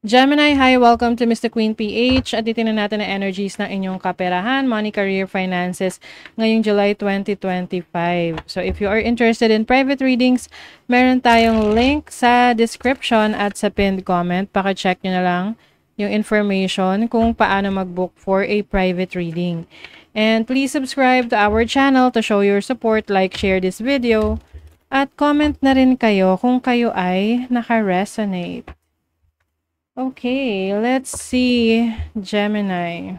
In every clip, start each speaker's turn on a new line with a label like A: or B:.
A: Gemini, hi! Welcome to Mr. Queen PH. At titingnan natin ang energies ng inyong kaperahan, money, career, finances ngayong July 2025. So if you are interested in private readings, meron tayong link sa description at sa pinned comment. Paka-check nyo na lang yung information kung paano mag-book for a private reading. And please subscribe to our channel to show your support, like, share this video, at comment na rin kayo kung kayo ay naka-resonate. Okay, let's see, Gemini.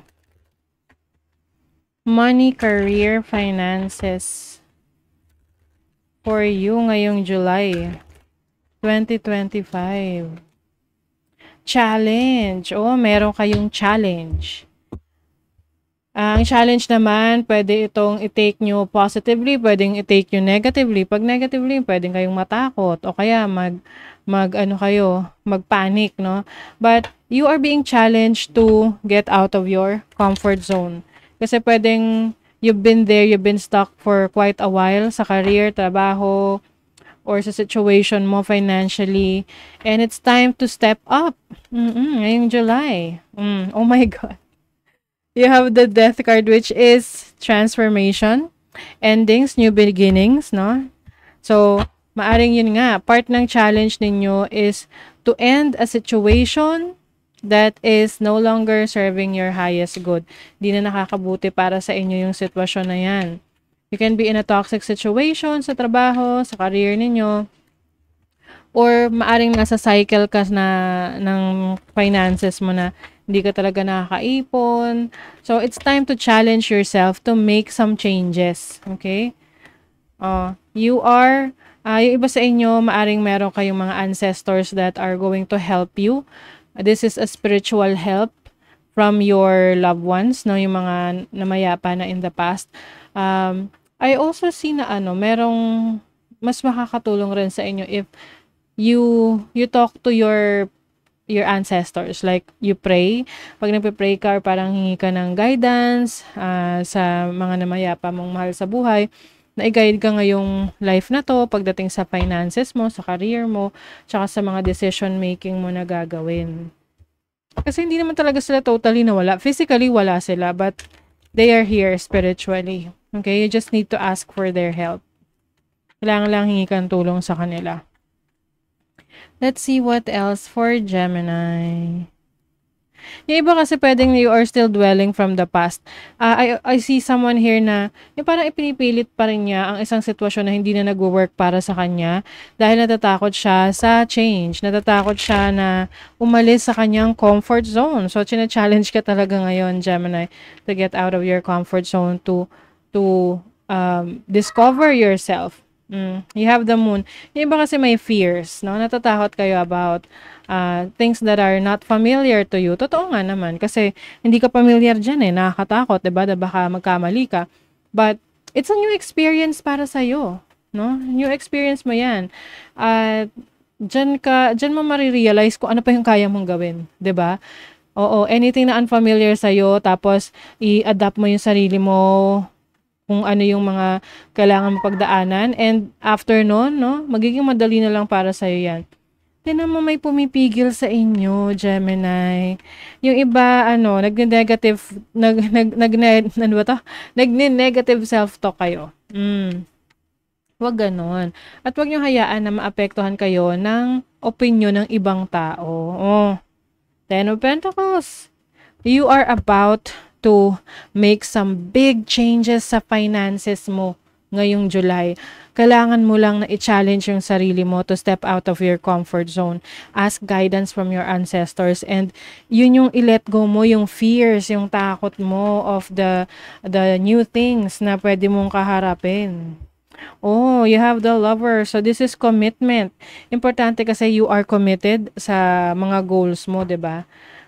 A: Money, career, finances for you ngayong July 2025. Challenge. Oh, meron kayong challenge. Ang challenge naman, pwede itong i-take nyo positively, pwedeng i-take nyo negatively. Pag negatively, pwedeng kayong matakot o kaya mag-panic, no? But you are being challenged to get out of your comfort zone. Kasi pwedeng you've been there, you've been stuck for quite a while sa career, trabaho, or sa situation mo financially. And it's time to step up. Ngayong July. Oh my God. You have the Death card, which is transformation, endings, new beginnings, no? So, maaring yun nga, part ng challenge ninyo is to end a situation that is no longer serving your highest good. Di na nakakabuti para sa inyo yung sitwasyon na yan. You can be in a toxic situation sa trabaho, sa career ninyo, or maaring nasa cycle ka na ng finances mo na hindi ka talaga nakakaipon. So, it's time to challenge yourself to make some changes. Okay? Yung iba sa inyo, maaring meron kayong mga ancestors that are going to help you. This is a spiritual help from your loved ones, no? Yung mga namayapa na in the past. I also see na merong mas makakatulong rin sa inyo if you talk to your ancestors, like you pray. Pag nagpe-pray ka or parang hingi ka ng guidance sa mga namayapa mong mahal sa buhay, na i-guide ka ngayong life na to pagdating sa finances mo, sa career mo, tsaka sa mga decision making mo na gagawin. Kasi hindi naman talaga sila totally nawala. Physically, wala sila, but they are here spiritually. Okay? You just need to ask for their help. Kailangan lang hingi kang tulong sa kanila. Let's see what else for Gemini. Yung iba kasi pwedeng you are still dwelling from the past. I see someone here na yung parang ipinipilit pa rin niya ang isang sitwasyon na hindi na nag-work para sa kanya dahil natatakot siya sa change. Natatakot siya na umalis sa kanyang comfort zone. So, challenge ka talaga ngayon, Gemini, to get out of your comfort zone to discover yourself. You have the moon. Yung iba kasi may fears, no? Natatakot kayo about things that are not familiar to you. Totoo nga naman kasi hindi ka familiar dyan nakakatakot, diba? Baka magkamali ka. But it's a new experience para sa'yo, no? New experience mo yan. Dyan mo marirealize kung ano pa yung kaya mong gawin, diba? Oo, anything na unfamiliar sa'yo, tapos i-adapt mo yung sarili mo, kung ano yung mga kailangan mo pagdaanan. And after nun, no, magiging madali na lang para sa'yo yan. Tingnan mo, may pumipigil sa inyo, Gemini. Yung iba, nagne-negative self-talk kayo. Huwag ganon. At huwag nyo hayaan na maapektuhan kayo ng opinion ng ibang tao. Ten of Pentacles. You are about to make some big changes sa finances mo ngayong July. Kailangan mo lang na i-challenge yung sarili mo to step out of your comfort zone. Ask guidance from your ancestors, and yun yung i-let go mo yung fears, yung takot mo of the new things na pwede mong kaharapin. Oh, you have the Lover. So this is commitment. Importante kasi you are committed sa mga goals mo, 'di ba?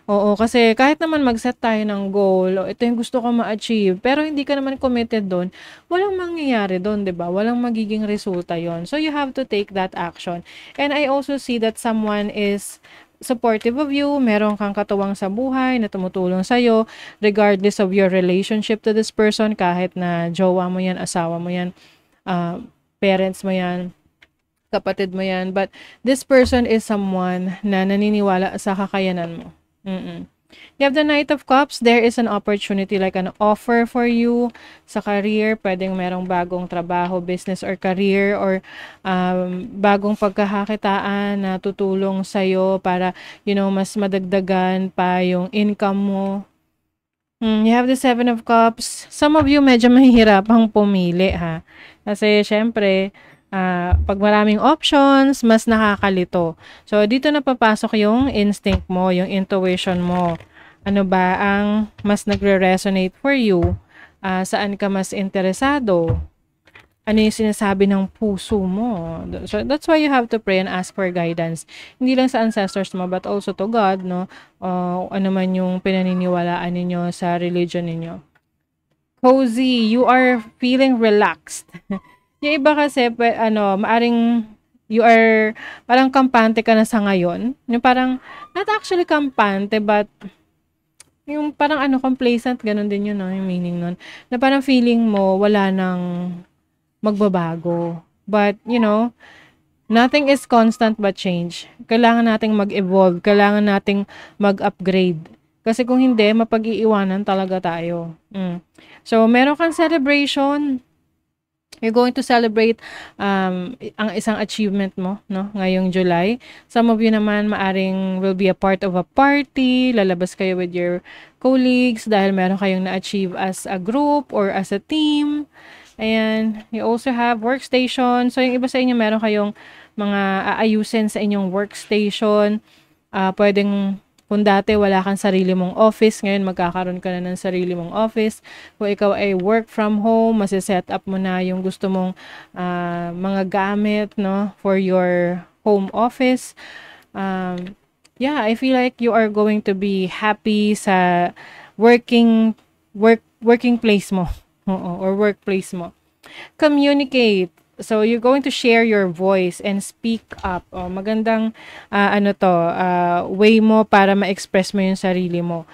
A: Oo, kasi kahit naman mag-set tayo ng goal, ito yung gusto ko ma-achieve, pero hindi ka naman committed doon, walang mangyayari doon, 'di ba? Walang magiging resulta 'yon. So you have to take that action. And I also see that someone is supportive of you, meron kang katuwang sa buhay na tumutulong sa'yo, regardless of your relationship to this person, kahit na jowa mo yan, asawa mo yan, parents mo yan. Kapatid mo yan. But this person is someone na naniniwala sa kakayanan mo. Mm. You have the Knight of Cups. There is an opportunity, like an offer for you sa career. Pwedeng merong bagong trabaho, business or career, or bagong pagkakakitaan na tutulong sa'yo para, mas madagdagan pa yung income mo. You have the Seven of Cups. Some of you medyo mahihirapang pumili, ha. Kasi syempre, pag maraming options, mas nakakalito. So, dito na papasok yung instinct mo, yung intuition mo. Ano ba ang mas nagre-resonate for you? Saan ka mas interesado? Ano yung sinasabi ng puso mo? So, that's why you have to pray and ask for guidance. Hindi lang sa ancestors mo, but also to God, no? Ano man yung pinaniniwalaan ninyo sa religion ninyo. Cozy, you are feeling relaxed. Yung iba kasi, maaring you are, parang kampante ka na sa ngayon. Yung parang, not actually kampante, but yung parang complacent, ganun din yun, no? Yung meaning nun. Na parang feeling mo, wala nang magbabago. But, nothing is constant but change. Kailangan nating mag-evolve. Kailangan nating mag-upgrade. Kasi kung hindi, mapag-iiwanan talaga tayo. So, meron kang celebration. You're going to celebrate ang isang achievement mo, no? Ngayong July. Some of you naman maaring will be a part of a party. Lalabas kayo with your colleagues dahil meron kayong na-achieve as a group or as a team. Ayan, you also have workstation. So, yung iba sa inyo, meron kayong mga aayusin sa inyong workstation. Pwedeng, kung dati wala kang sarili mong office, ngayon magkakaroon ka na ng sarili mong office. Kung ikaw ay work from home, masiset up mo na yung gusto mong mga gamit, no, for your home office. Yeah, I feel like you are going to be happy sa working place mo. Or workplace mo. Communicate. So, you're going to share your voice and speak up. Magandang, way mo para ma-express mo yung sarili mo.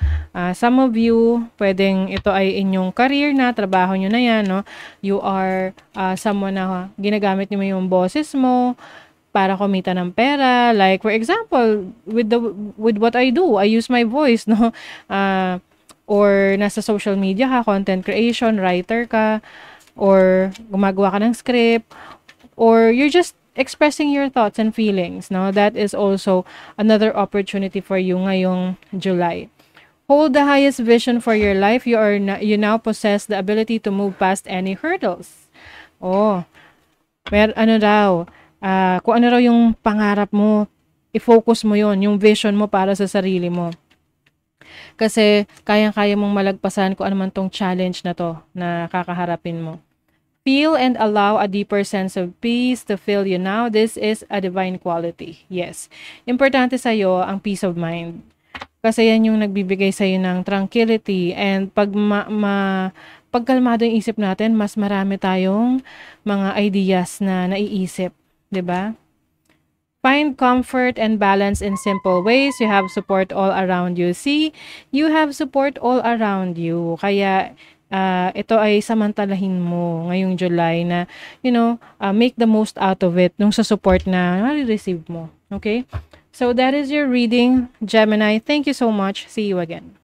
A: Some of you, pwedeng ito ay inyong career na, trabaho nyo na yan, no? You are someone na ginagamit nyo yung boses mo para kumita ng pera. Like, for example, with what I do, I use my voice, no? Or nasa social media ka, content creation, writer ka, or gumagawa ka ng script, or you're just expressing your thoughts and feelings, no? That is also another opportunity for you ngayong July. Hold the highest vision for your life. You now possess the ability to move past any hurdles. Kung ano raw yung pangarap mo, i-focus mo yon, yung vision mo para sa sarili mo. Kasi kayang-kaya mong malagpasan kung ano man tong challenge na to na kakaharapin mo. Feel and allow a deeper sense of peace to fill you now. This is a divine quality. Yes. Importante sa'yo ang peace of mind. Kasi yan yung nagbibigay sa'yo ng tranquility. And pag pagkalmado yung isip natin, mas marami tayong mga ideas na naiisip. 'Di ba? Find comfort and balance in simple ways. You have support all around you. See, you have support all around you. Kaya, ito ay samantalahin mo ngayong July na, make the most out of it nung sa support na ma-receive mo. Okay? So, that is your reading, Gemini. Thank you so much. See you again.